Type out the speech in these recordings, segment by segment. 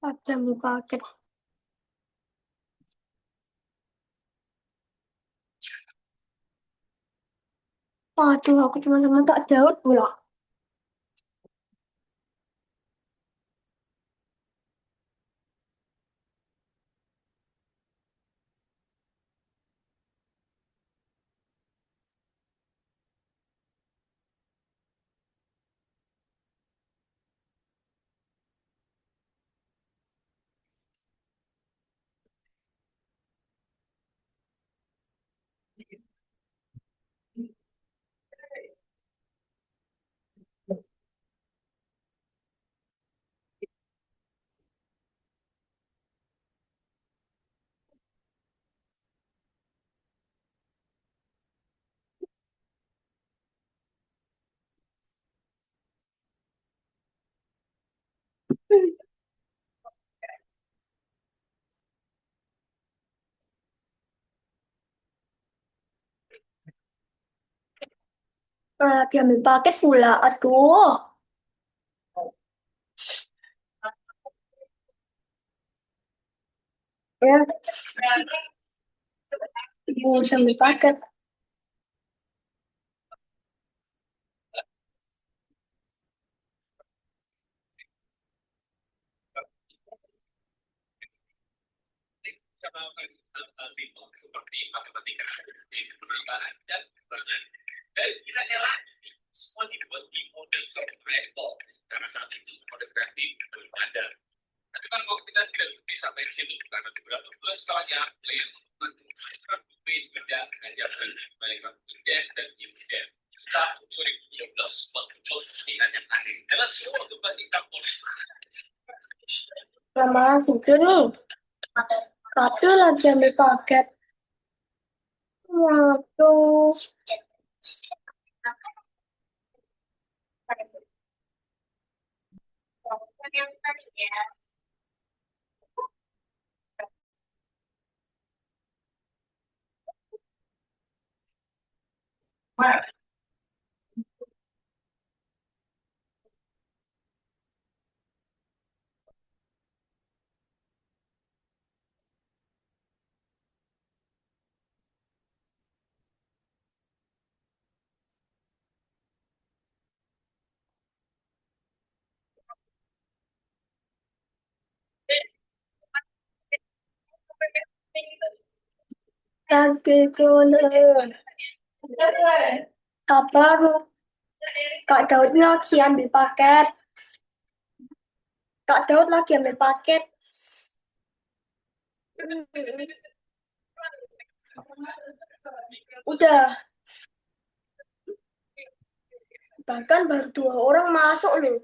Ada mie paket. Waduh, aku cuma sama Kak Daud pula. Dia mie paket pula. Aduh. Ya, ibu bisa mie paket. Lama gitu nih. Satu lagi mie paket. Waduh. Lagi dulu. Kabar Kak Daud lagi ambil paket. Kak Daud lagi ambil paket. Udah, bahkan baru dua orang masuk loh.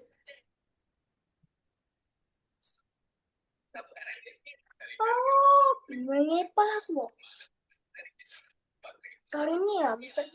Oh, gimana pas loh. Kali ini ya, Mister.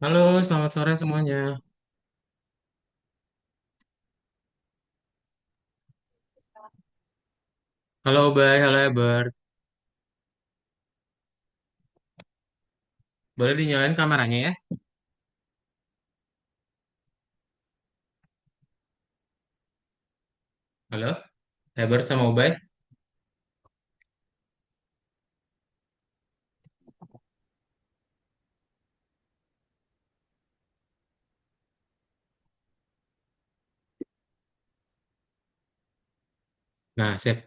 Halo, selamat sore semuanya. Halo Bay, halo Eber. Boleh dinyalain kameranya ya? Halo, Eber sama Ubay. Nah, sip.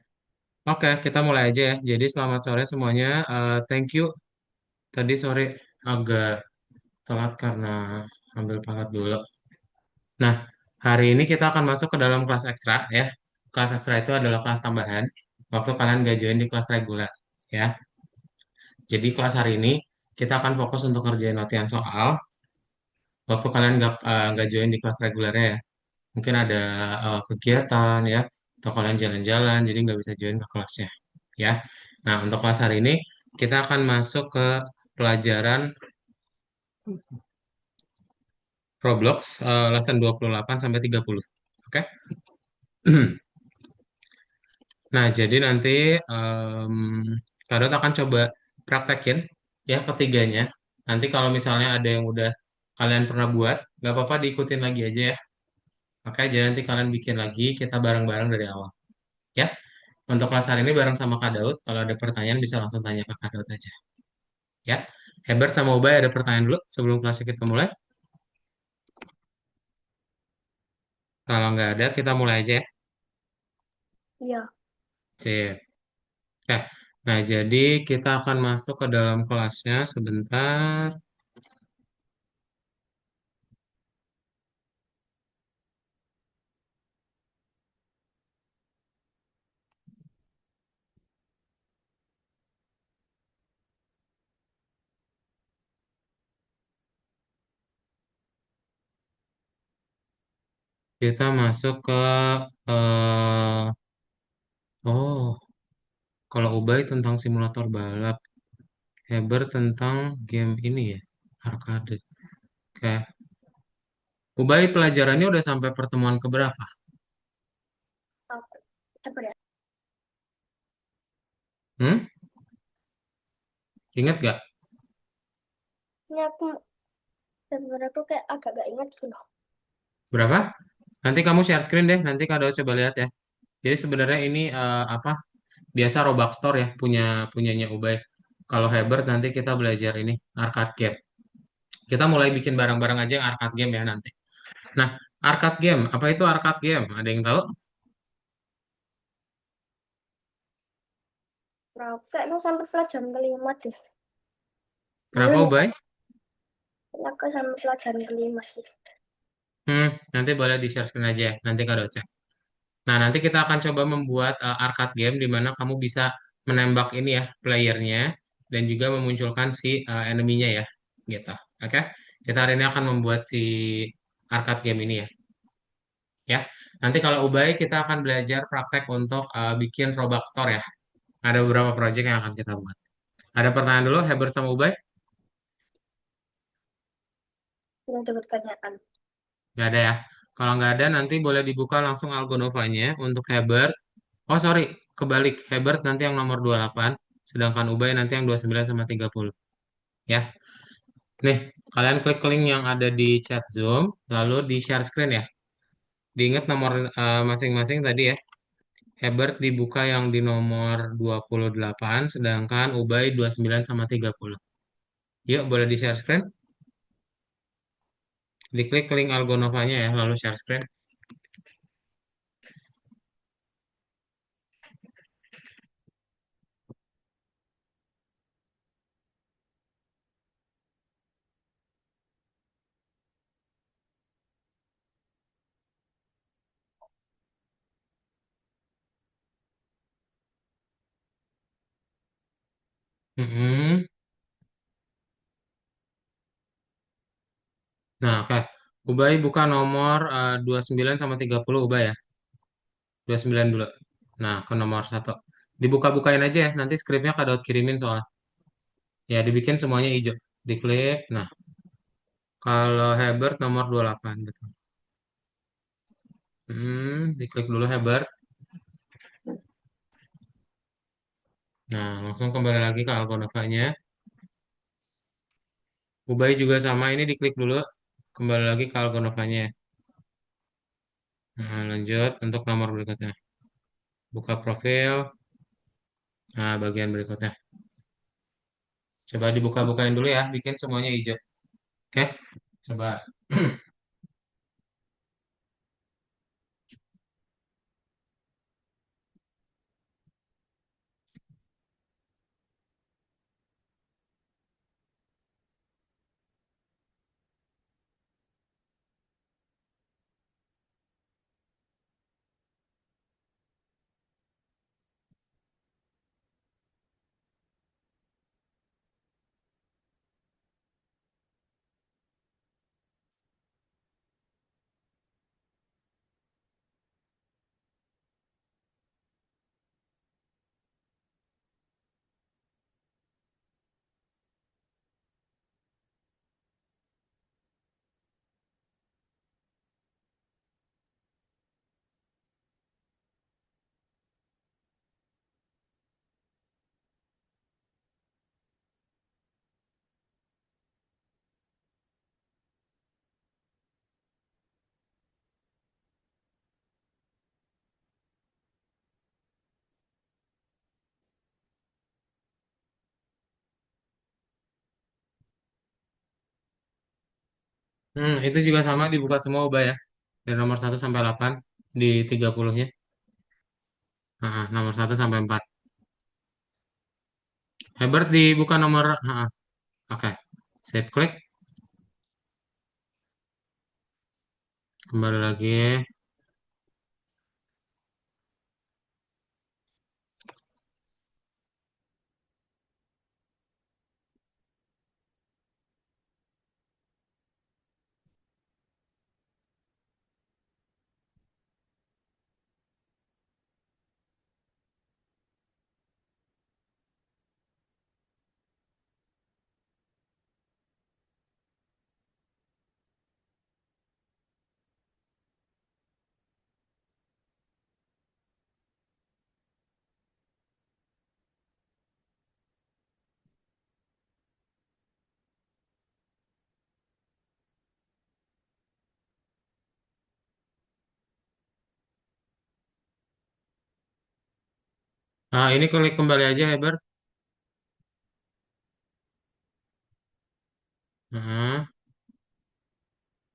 Oke, kita mulai aja ya. Jadi selamat sore semuanya. Thank you. Tadi sore agak telat karena ambil pangkat dulu. Nah, hari ini kita akan masuk ke dalam kelas ekstra ya. Kelas ekstra itu adalah kelas tambahan. Waktu kalian gak join di kelas reguler ya. Jadi kelas hari ini kita akan fokus untuk ngerjain latihan soal. Waktu kalian nggak join di kelas regulernya ya. Mungkin ada kegiatan ya, atau kalian jalan-jalan, jadi nggak bisa join ke kelasnya ya. Nah, untuk kelas hari ini kita akan masuk ke pelajaran Roblox lesson 28 sampai 30. Oke. Nah, jadi nanti em, Kak akan coba praktekin ya ketiganya. Nanti kalau misalnya ada yang udah kalian pernah buat, nggak apa-apa diikutin lagi aja ya. Oke, jadi nanti kalian bikin lagi, kita bareng-bareng dari awal. Ya, untuk kelas hari ini bareng sama Kak Daud. Kalau ada pertanyaan bisa langsung tanya ke Kak Daud aja. Ya, Herbert sama Ubay ada pertanyaan dulu sebelum kelasnya kita mulai. Kalau nggak ada, kita mulai aja ya. Iya, Sip. Ya. Nah, jadi kita akan masuk ke dalam kelasnya sebentar. Kita masuk ke eh oh, kalau Ubay tentang simulator balap, Herbert tentang game ini ya, arcade. Oke. Ubay pelajarannya udah sampai pertemuan keberapa? apa, apa ya? Hmm? Ingat gak? Ini aku sebenarnya tuh kayak agak gak ingat gitu loh. Berapa? Nanti kamu share screen deh, nanti Kak Daud coba lihat ya. Jadi sebenarnya ini apa? Biasa Robux Store ya, punyanya Ubay. Kalau Hebert nanti kita belajar ini arcade game. Kita mulai bikin barang-barang aja yang arcade game ya nanti. Nah, arcade game, apa itu arcade game? Ada yang tahu? Nah, kayaknya sampai pelajaran kelima deh. Kenapa Belum, Ubay? kayaknya aku sampai pelajaran kelima sih. Nanti boleh di share screen aja ya. Nanti Kak Daud cek. Nah, nanti kita akan coba membuat arcade game di mana kamu bisa menembak ini ya, playernya, dan juga memunculkan si enemy-nya ya, gitu. Oke? Kita hari ini akan membuat si arcade game ini ya. Nanti kalau Ubay kita akan belajar praktek untuk bikin Robux Store ya. Ada beberapa project yang akan kita buat. Ada pertanyaan dulu, Herbert sama Ubay? Ini ada pertanyaan. Nggak ada ya. Kalau nggak ada, nanti boleh dibuka langsung Algonovanya untuk Herbert. Oh, sorry, kebalik. Herbert nanti yang nomor 28, sedangkan Ubay nanti yang 29 sama 30. Ya, nih, kalian klik link yang ada di chat Zoom, lalu di share screen ya. Diingat nomor masing-masing tadi ya. Herbert dibuka yang di nomor 28, sedangkan Ubay 29 sama 30. Yuk, boleh di share screen. Diklik link Algonovanya ya, lalu share screen. Mm-mm. Nah, oke. Ubay buka nomor 29 sama 30 Ubay ya. 29 dulu. Nah, ke nomor satu. Dibuka-bukain aja ya, nanti skripnya Kak Daud kirimin soal. Ya, dibikin semuanya hijau. Diklik. Nah, Kalau Hebert nomor 28, betul. Diklik dulu Hebert. Nah, langsung kembali lagi ke Algonovanya. Ubay juga sama, ini diklik dulu. Kembali lagi ke Algonovanya. Nah, lanjut untuk nomor berikutnya. Buka profil. Nah, bagian berikutnya. Coba dibuka-bukain dulu ya, bikin semuanya hijau. Oke, coba. Itu juga sama dibuka semua Ubay ya. Dari nomor 1 sampai 8 di 30-nya. Nah, nomor 1 sampai 4. Hebert dibuka nomor, oke. Save klik, kembali lagi. Nah, ini klik kembali aja Hebert. Nah,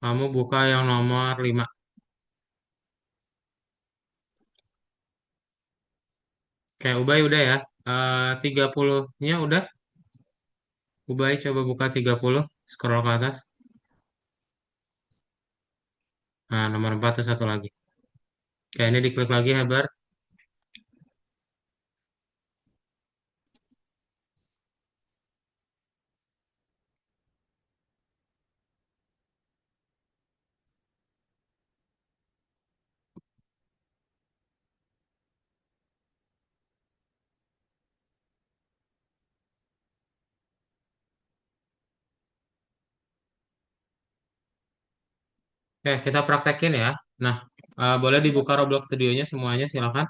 kamu buka yang nomor 5. Oke, Ubay udah ya. 30-nya udah. Ubay coba buka 30, scroll ke atas. Nah, nomor 4 tuh satu lagi. Oke, ini diklik lagi Hebert. Oke, kita praktekin ya. Nah, boleh dibuka Roblox Studionya semuanya, silakan.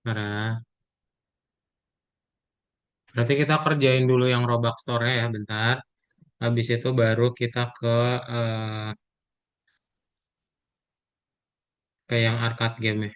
Nah, berarti kita kerjain dulu yang Roblox Store ya, bentar. Habis itu baru kita eh, ke yang arcade game ya.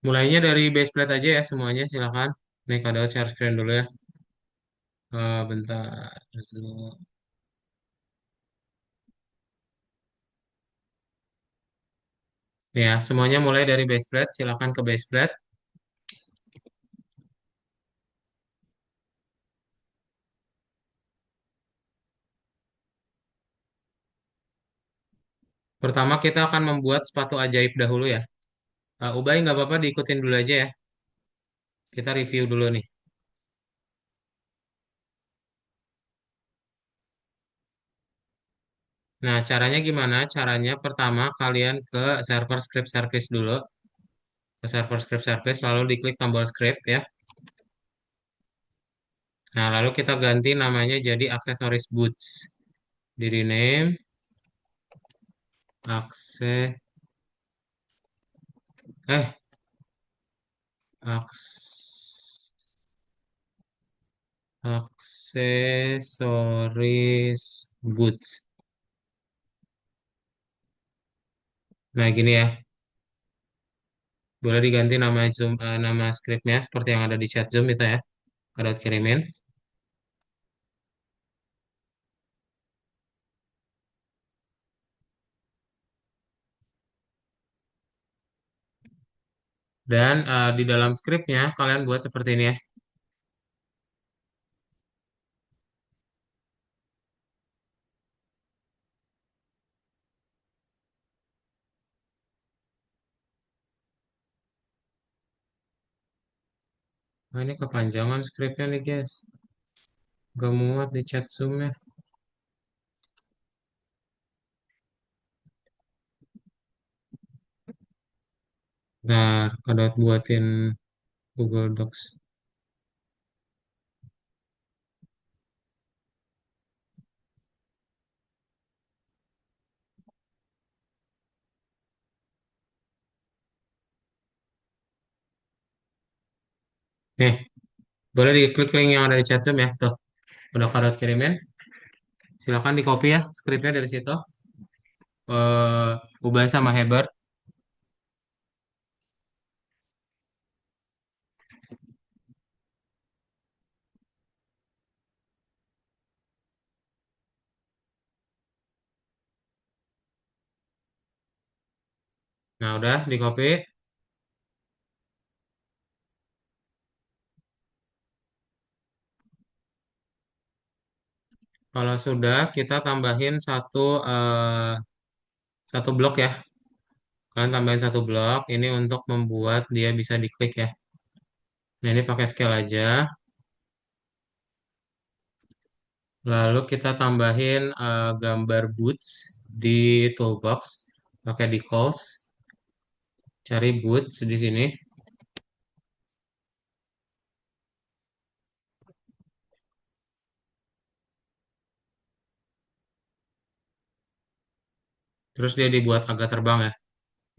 Mulainya dari base plate aja ya semuanya, silakan. Nih kado share screen dulu ya. Bentar. Ya, semuanya mulai dari base plate. Silakan ke base plate. Pertama kita akan membuat sepatu ajaib dahulu ya. Ubay nggak apa-apa diikutin dulu aja ya. Kita review dulu nih. Nah, caranya gimana? Caranya pertama kalian ke server script service dulu. Ke server script service, lalu diklik tombol script ya. Nah, lalu kita ganti namanya jadi aksesoris boots. Di rename akse eh aks aksesoris boots. Nah, gini ya. Boleh diganti nama Zoom, nama scriptnya seperti yang ada di chat Zoom itu ya. Ada kirimin. Dan di dalam scriptnya kalian buat seperti ini ya. Nah, ini kepanjangan scriptnya nih guys. Gak muat di chat Zoom-nya. Nah, kalau buatin Google Docs. Nih, boleh diklik link yang ada di chat Zoom ya. Tuh, udah kadot kirimin. Silakan di copy ya scriptnya dari situ. Ubah sama Heber. Nah, udah di copy. Kalau sudah, kita tambahin satu blok ya. Kalian tambahin satu blok. Ini untuk membuat dia bisa diklik ya. Nah, ini pakai scale aja. Lalu kita tambahin gambar boots di toolbox. Pakai decals. Cari boots di sini. Terus dia dibuat agak terbang ya.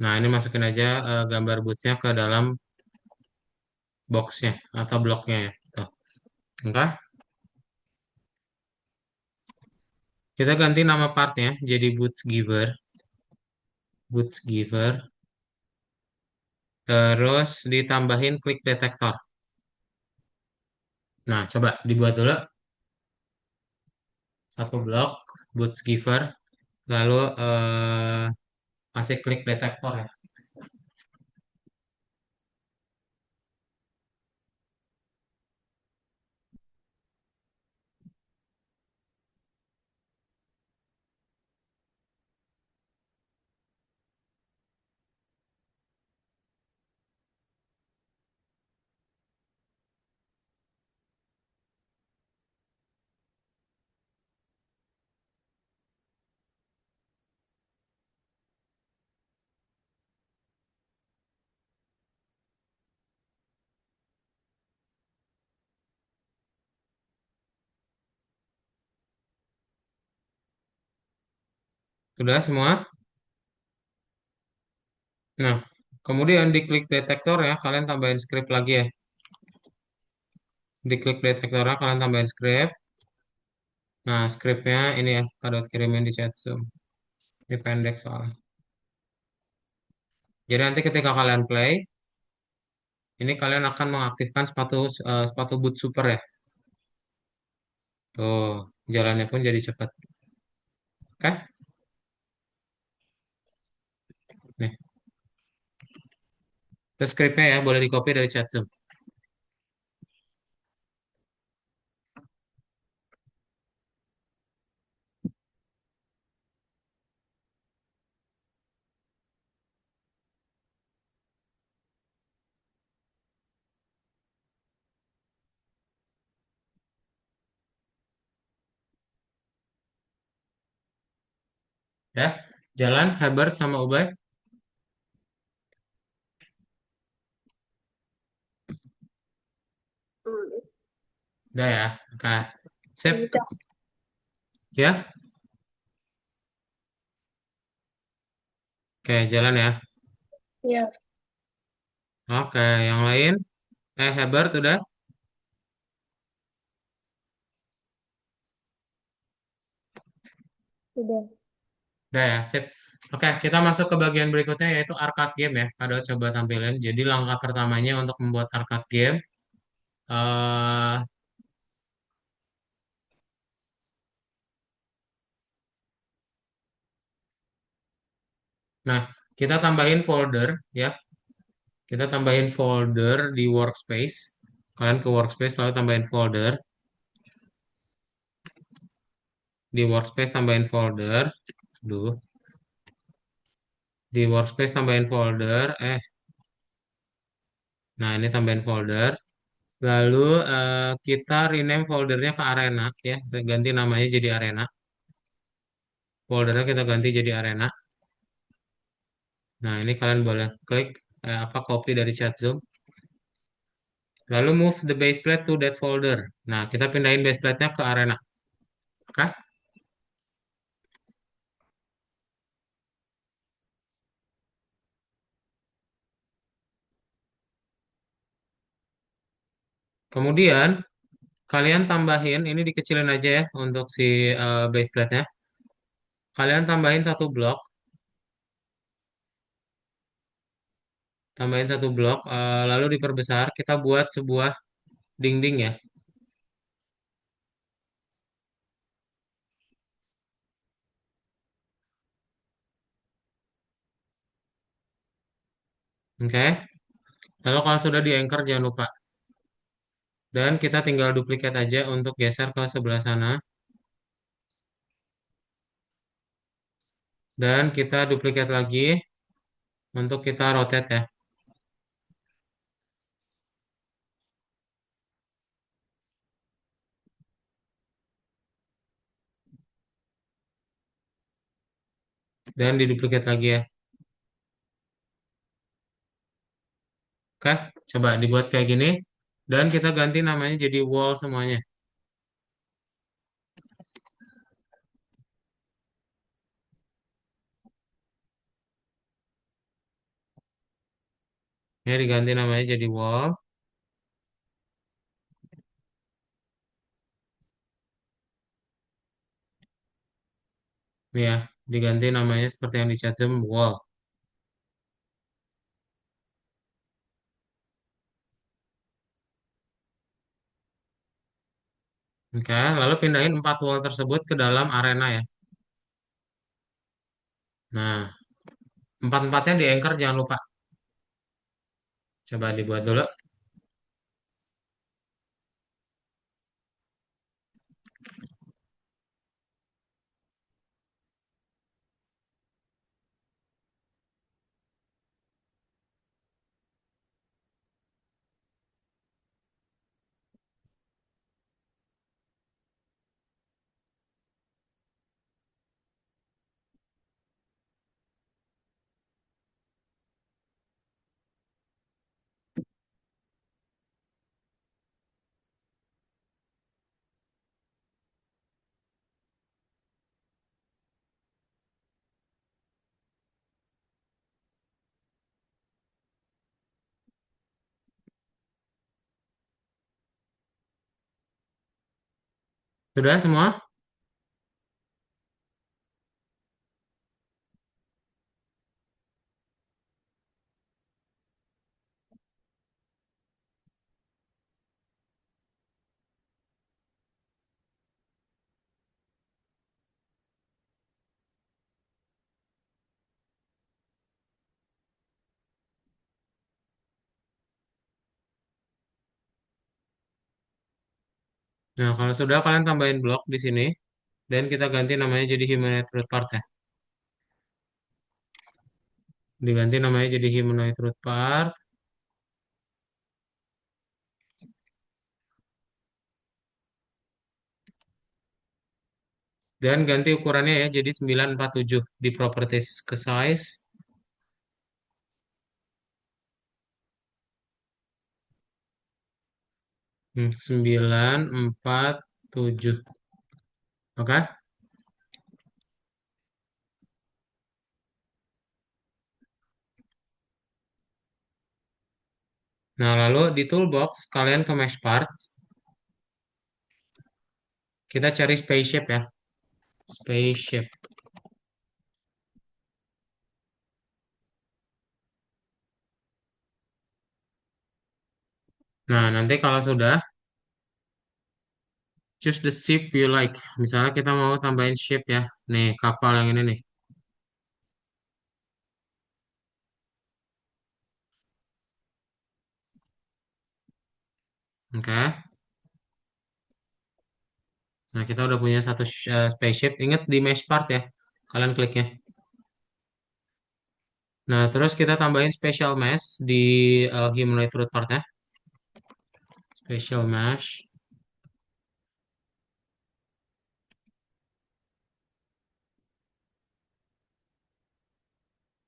Nah, ini masukin aja gambar bootsnya ke dalam boxnya atau bloknya ya. Tuh. Oke. Kita ganti nama partnya jadi boots giver. Boots giver. Terus ditambahin klik detektor. Nah, coba dibuat dulu satu blok boots giver. Lalu kasih klik detektor ya. Sudah semua? Nah, kemudian diklik detektor ya, kalian tambahin script lagi ya. Diklik detektornya, kalian tambahin script. Nah, scriptnya ini ya, kadot kirimin di chat Zoom. Ini pendek soalnya. Jadi nanti ketika kalian play, Ini kalian akan mengaktifkan sepatu boot super ya. Tuh, jalannya pun jadi cepat. Oke? Nih, terus skripnya ya boleh di copy dari chat Zoom. Ya, jalan Herbert sama Ubay. Hmm. Udah ya. Oke. Sip. Udah. Ya. Oke, jalan ya. Ya, Oke, yang lain? Herbert udah? udah. Udah ya, sip. Oke, kita masuk ke bagian berikutnya yaitu arcade game ya. Kado coba tampilin. Jadi langkah pertamanya untuk membuat arcade game. eh nah, kita tambahin folder ya. Kita tambahin folder di workspace. Kalian ke workspace lalu tambahin folder. Di workspace tambahin folder. Duh. Di workspace tambahin folder. Nah ini tambahin folder. Lalu kita rename foldernya ke arena ya. Ganti namanya jadi arena. Foldernya kita ganti jadi arena. Nah, ini kalian boleh klik copy dari chat Zoom. Lalu move the base plate to that folder. Nah, kita pindahin base plate-nya ke arena. Oke? Kemudian kalian tambahin ini dikecilin aja ya untuk si base plate-nya. Kalian tambahin satu blok, tambahin satu blok, lalu diperbesar. Kita buat sebuah dinding ya. Oke? Lalu kalau sudah di anchor jangan lupa. Dan kita tinggal duplikat aja untuk geser ke sebelah sana. Dan kita duplikat lagi untuk kita rotate ya. Dan diduplikat lagi ya. Oke, coba dibuat kayak gini. Dan kita ganti namanya jadi wall semuanya. Ya, diganti namanya jadi wall. Ya, diganti namanya seperti yang di chat Zoom, wall. Oke, lalu pindahin 4 wall tersebut ke dalam arena ya. Nah, empat-empatnya di anchor jangan lupa. Coba dibuat dulu. Sudah semua? Nah, kalau sudah kalian tambahin blok di sini dan kita ganti namanya jadi humanoid root part ya. Diganti namanya jadi humanoid root part dan ganti ukurannya ya jadi 947 di properties ke size 947. Oke? Nah, lalu di toolbox kalian ke mesh parts, kita cari spaceship ya. Spaceship. Nah, nanti kalau sudah choose the ship you like. Misalnya kita mau tambahin ship ya. Nih, kapal yang ini nih. Oke. Nah, kita udah punya satu spaceship. Ingat di mesh part ya. Kalian kliknya. Nah, terus kita tambahin special mesh di humanoid root part ya. Special mesh.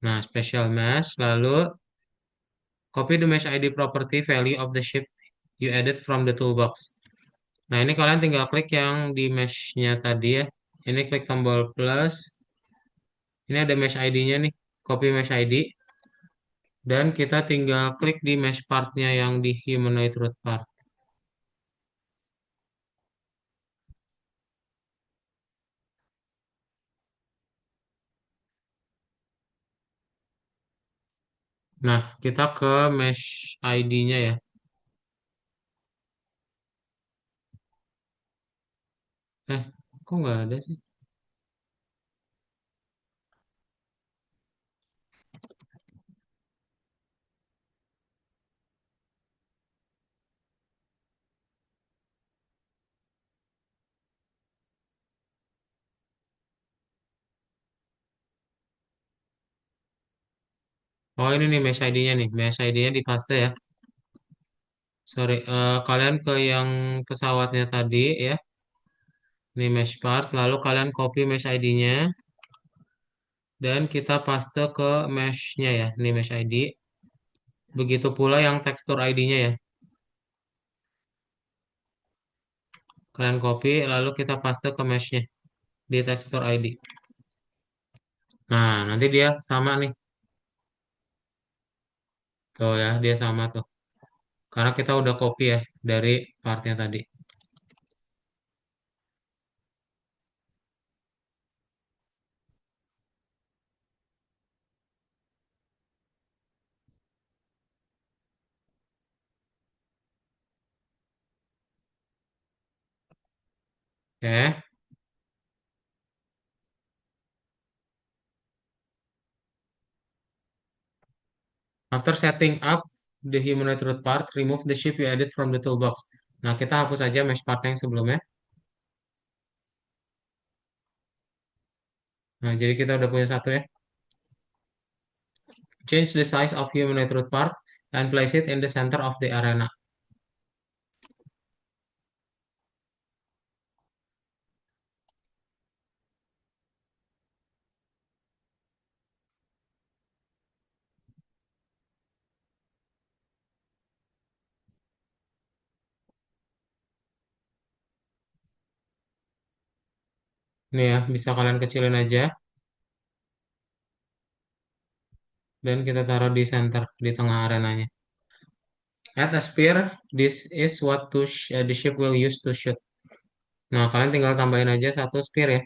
Nah, special mesh. Lalu copy the mesh ID property value of the ship you added from the toolbox. Nah, ini kalian tinggal klik yang di mesh-nya tadi ya. Ini klik tombol plus. Ini ada mesh ID-nya nih. Copy mesh ID. Dan kita tinggal klik di mesh part-nya yang di humanoid root part. Nah, kita ke mesh ID-nya ya. Eh, kok nggak ada sih? Oh, ini nih mesh ID-nya nih. Mesh ID-nya di paste ya. Sorry, kalian ke yang pesawatnya tadi ya. Ini mesh part. Lalu kalian copy mesh ID-nya. Dan kita paste ke mesh-nya ya. Ini mesh ID. Begitu pula yang tekstur ID-nya ya. Kalian copy, lalu kita paste ke mesh-nya di tekstur ID. Nah, nanti dia sama nih. Tuh ya, dia sama tuh. Karena kita udah copy ya dari partnya tadi. Oke. After setting up the humanoid root part, remove the shape you added from the toolbox. Nah, kita hapus aja mesh part yang sebelumnya. Nah, jadi kita udah punya satu ya. Change the size of humanoid root part and place it in the center of the arena. Ini ya, bisa kalian kecilin aja. Dan kita taruh di center, di tengah arenanya. Add a spear. This is what the ship will use to shoot. Nah, kalian tinggal tambahin aja satu spear ya.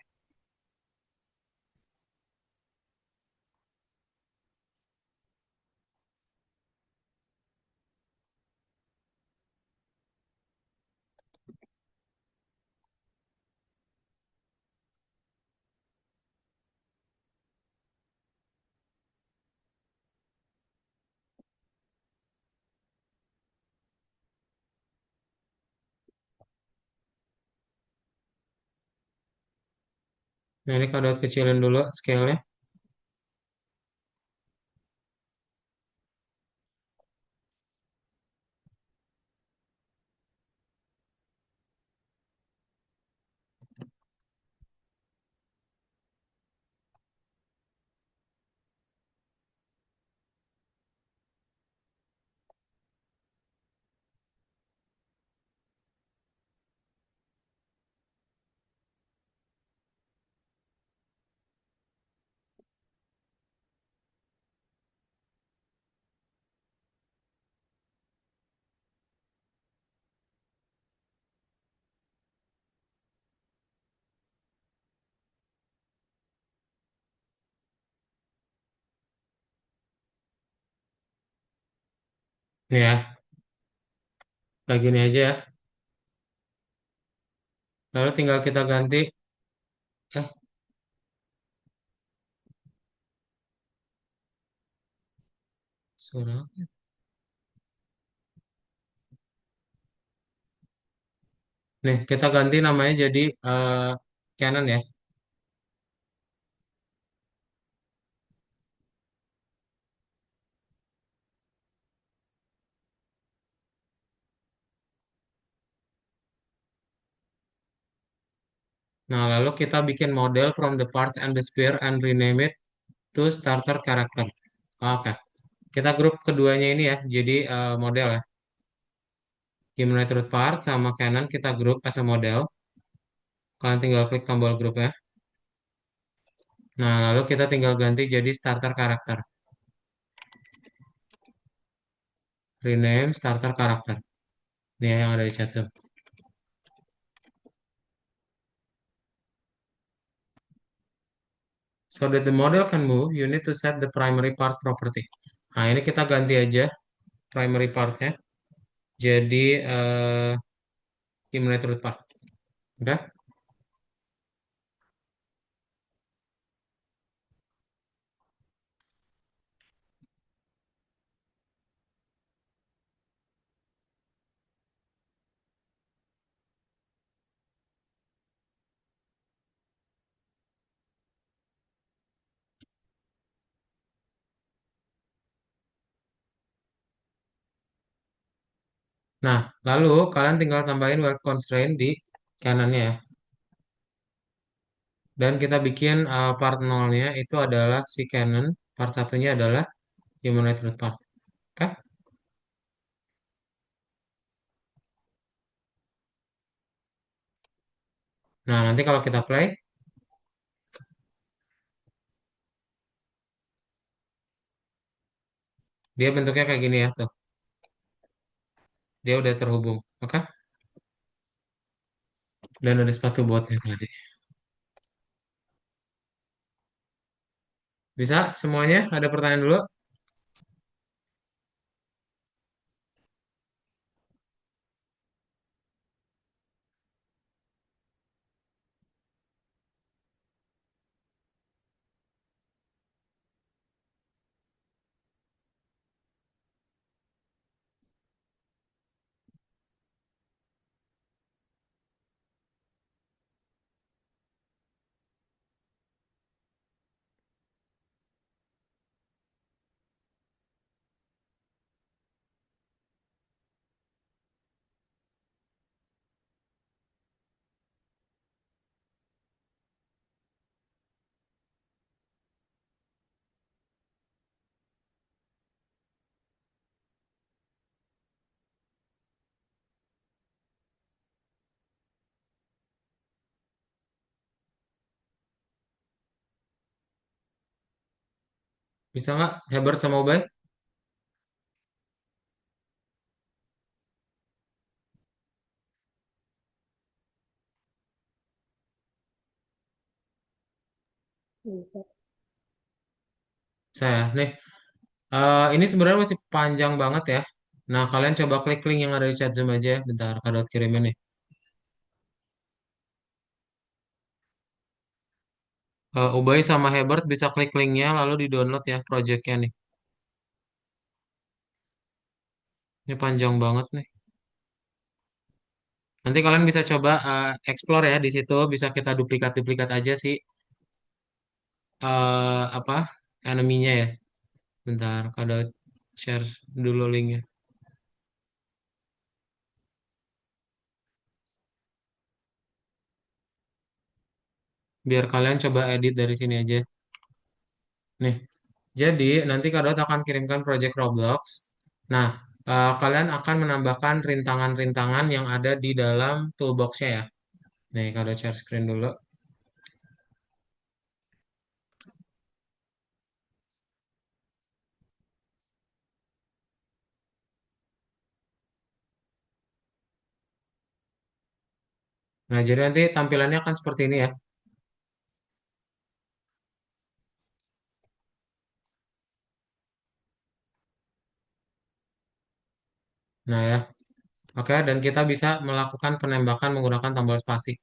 Nah, ini Kak Daud kecilin dulu scale-nya. Nih ya, kayak gini aja ya. Lalu tinggal kita ganti, eh, suara. Nih, kita ganti namanya jadi Canon ya. Nah, lalu kita bikin model from the parts and the sphere and rename it to starter character. Oke, kita grup keduanya ini ya, jadi model ya. Humanoid root part sama Canon kita grup as a model. Kalian tinggal klik tombol grup ya. Nah, lalu kita tinggal ganti jadi starter karakter. Rename starter karakter. Ini ya yang ada di chat Zoom. So that the model can move, you need to set the primary part property. Nah, ini kita ganti aja primary partnya. Jadi humanoid root part. Oke? Nah, lalu kalian tinggal tambahin weld constraint di kanannya ya. Dan kita bikin part nolnya itu adalah si Canon, part satunya adalah humanoid root part. Oke? Nah, nanti kalau kita play, dia bentuknya kayak gini ya, tuh. Dia udah terhubung. Oke? Dan ada sepatu botnya tadi. Bisa semuanya? Ada pertanyaan dulu? Bisa nggak? Herbert sama Ubay? Bisa. Saya, nih. Ini sebenarnya masih panjang banget ya. Nah, kalian coba klik link yang ada di chat Zoom aja ya. Bentar, Kak kirimin nih. Ubay sama Hebert bisa klik linknya lalu di-download ya projectnya nih. Ini panjang banget nih. Nanti kalian bisa coba explore ya di situ. Bisa kita duplikat-duplikat aja sih. apa enemy-nya ya. Bentar, Kado share dulu linknya. Biar kalian coba edit dari sini aja. Nih, jadi nanti Kado akan kirimkan project Roblox. Nah, kalian akan menambahkan rintangan-rintangan yang ada di dalam toolbox-nya ya. Nih, Kado share screen dulu. Nah, jadi nanti tampilannya akan seperti ini ya. Nah ya, oke, dan kita bisa melakukan penembakan menggunakan tombol spasi.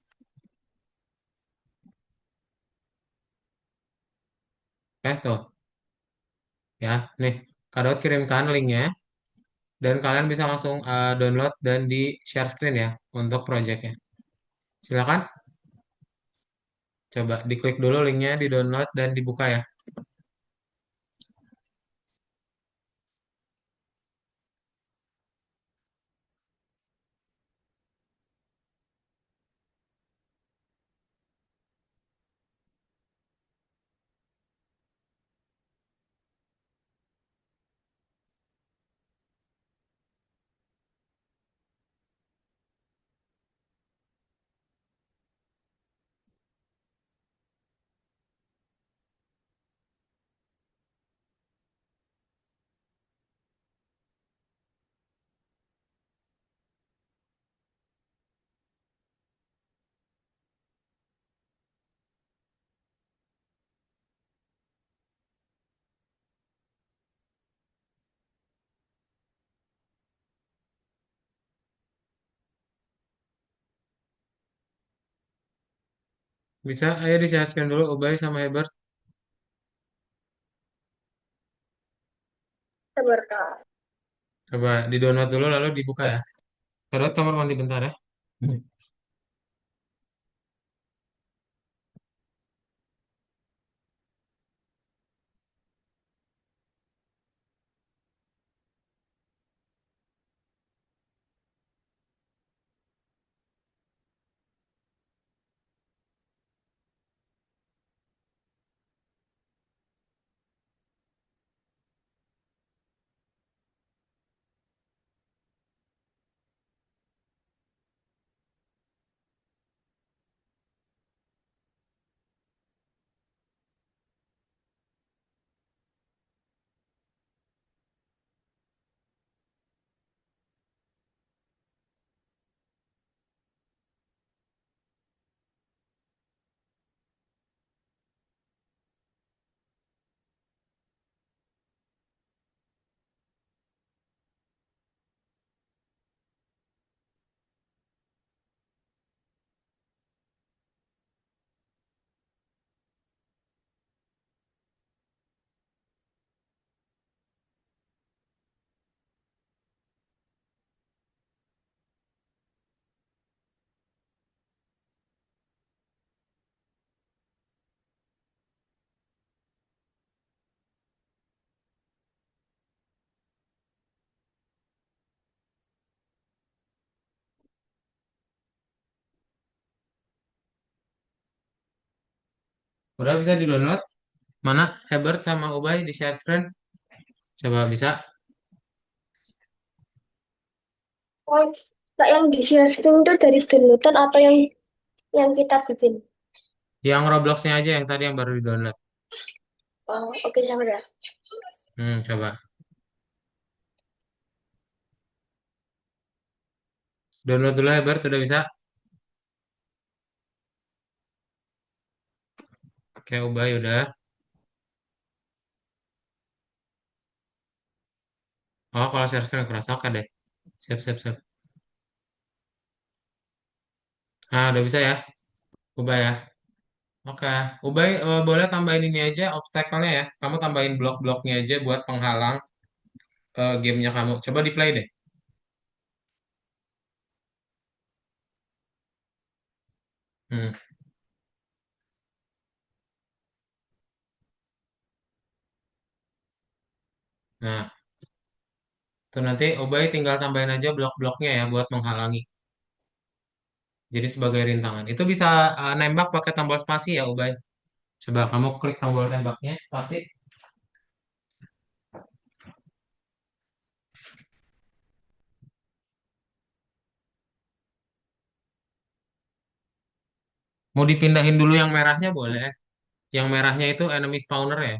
Oke, tuh. Ya, nih. Kado kirimkan linknya. Dan kalian bisa langsung download dan di share screen ya untuk projectnya. Silakan, coba diklik dulu linknya, di download dan dibuka ya. Bisa, ayo di share screen dulu, Ubay sama Hebert. Sabar, Kak. Coba di download dulu lalu dibuka ya. Kado kamar mandi bentar ya. Udah bisa di download? Mana Hebert sama Ubay di share screen? Coba bisa. Oh, Kak, yang di share screen itu dari downloadan atau yang kita bikin? Yang Robloxnya aja yang tadi yang baru di download. Oh, oke, sabar ya. Coba. Download dulu Hebert, udah bisa? Oke, Ubay udah. Oh, kalau share screen kerasa oke deh. Siap, siap, siap. Nah, udah bisa ya, Ubay ya. Oke, Ubay boleh tambahin ini aja obstacle-nya ya. Kamu tambahin blok-bloknya aja buat penghalang gamenya kamu. Coba di play deh. Hmm. Nah, tuh nanti Ubay tinggal tambahin aja blok-bloknya ya buat menghalangi. Jadi sebagai rintangan. Itu bisa nembak pakai tombol spasi ya Ubay. Coba kamu klik tombol tembaknya, spasi. Mau dipindahin dulu yang merahnya boleh. Yang merahnya itu enemy spawner ya.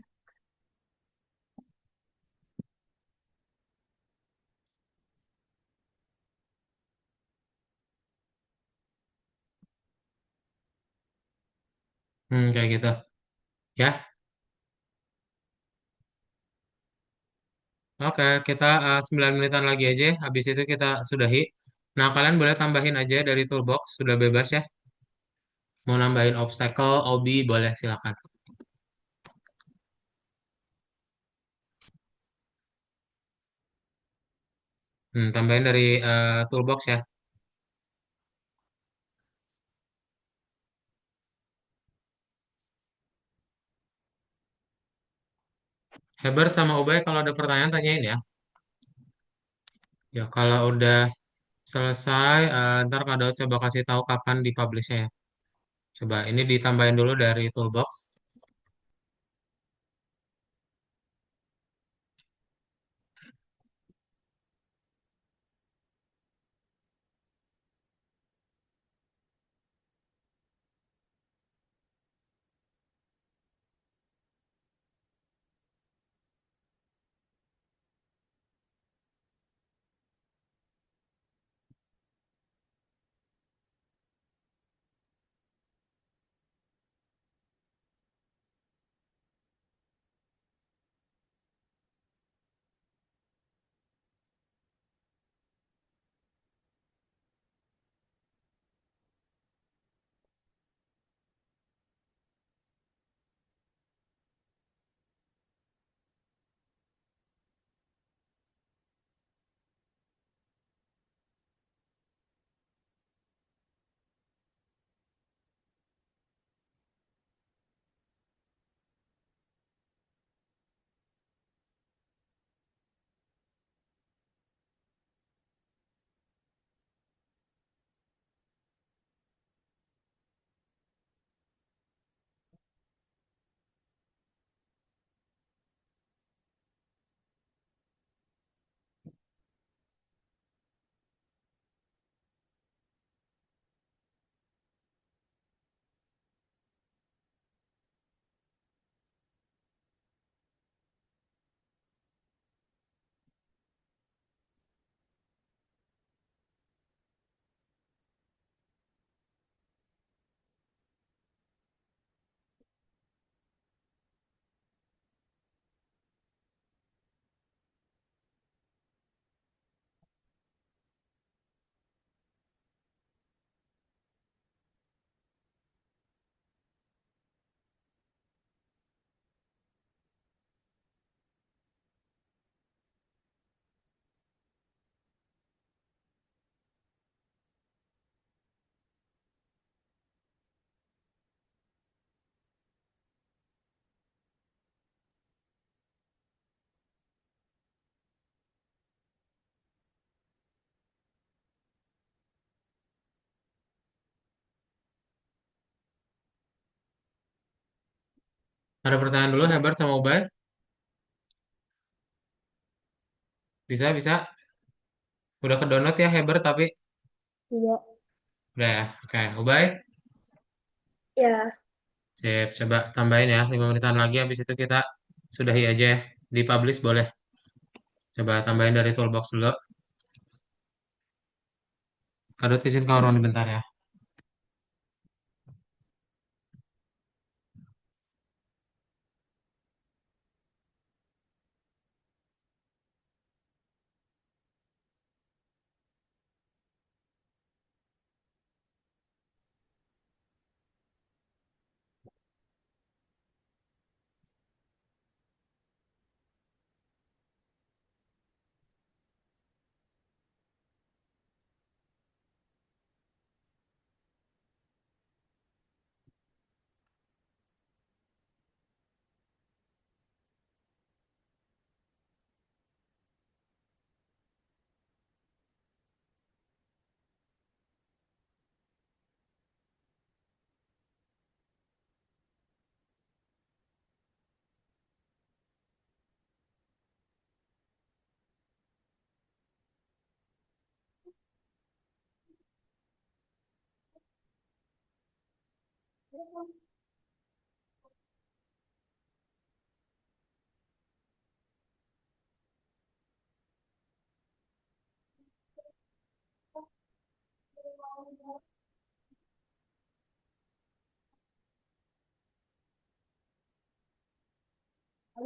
Kayak gitu. Ya, oke. Kita 9 menitan lagi aja. Habis itu kita sudahi. Nah, kalian boleh tambahin aja dari toolbox. Sudah bebas ya. Mau nambahin obstacle, obi, boleh silakan. Tambahin dari toolbox ya. Herbert sama Ubay kalau ada pertanyaan tanyain ya. Ya, kalau udah selesai, ntar Kak Daud coba kasih tahu kapan dipublishnya ya. Coba ini ditambahin dulu dari toolbox. Ada pertanyaan dulu Herbert sama Ubay? Bisa, bisa. Udah ke download ya Herbert tapi Iya. udah ya. Oke, Ubay. Ya, Sip, coba tambahin ya 5 menitan lagi habis itu kita sudahi aja ya. Dipublish boleh. Coba tambahin dari toolbox dulu. Kadut izin ke ruang bentar ya.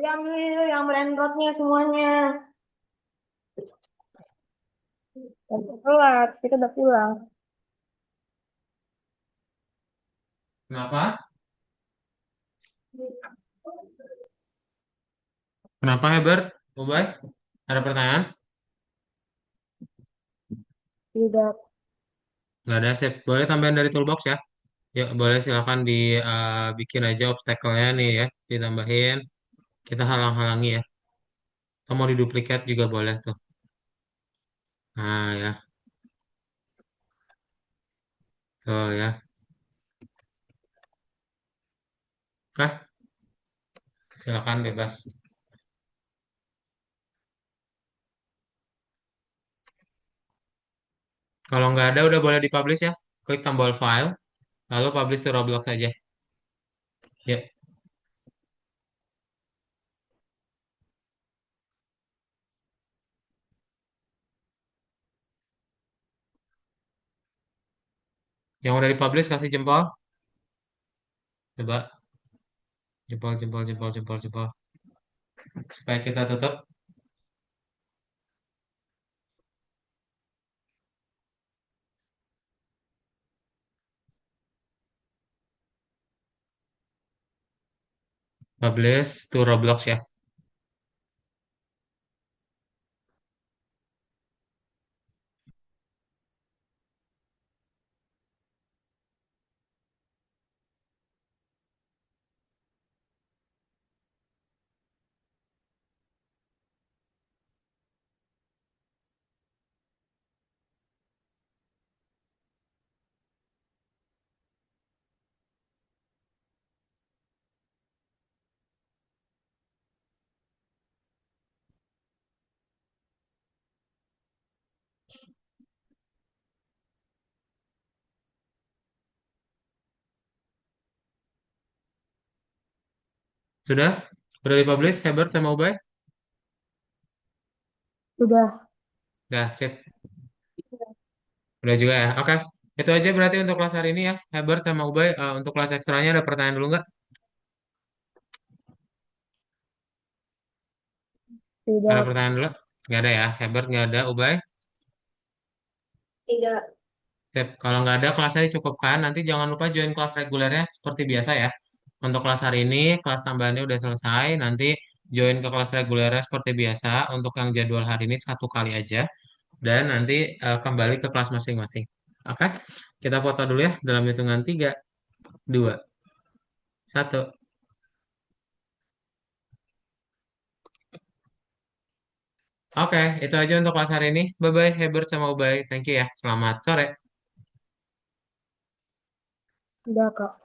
Yang merendotnya semuanya. Udah telat, kita udah pulang. Kenapa? Kenapa Herbert? Ubay? Ada pertanyaan? Tidak, Nggak ada, sip. Boleh tambahan dari toolbox ya? Yuk, boleh silakan dibikin aja obstacle-nya nih ya. Ditambahin. Kita halang-halangi ya. Atau mau diduplikat juga boleh tuh. Nah ya, tuh ya. Oke, silakan bebas. Kalau nggak ada, udah boleh dipublish ya. Klik tombol file, lalu publish to Roblox aja. Ya, yang udah dipublish kasih jempol. Coba jempol, jempol, jempol, jempol, jempol. Supaya kita tutup. Publish to Roblox ya. Sudah? Udah dipublish, Herbert sama Ubay? udah. Udah, sip. Udah juga ya. Oke. Itu aja berarti untuk kelas hari ini ya. Herbert sama Ubay, untuk kelas ekstranya ada pertanyaan dulu nggak? Ada Tidak, pertanyaan dulu? Nggak ada ya. Herbert nggak ada. Ubay? tidak. Sip. Kalau nggak ada kelasnya dicukupkan. Nanti jangan lupa join kelas regulernya seperti biasa ya. Untuk kelas hari ini, kelas tambahannya udah selesai. Nanti join ke kelas regulernya seperti biasa. Untuk yang jadwal hari ini satu kali aja. Dan nanti kembali ke kelas masing-masing. Oke? Kita foto dulu ya dalam hitungan 3, 2, 1. Oke, itu aja untuk kelas hari ini. Bye-bye, Herbert sama Ubay. Thank you ya. Selamat sore. Udah, Kak.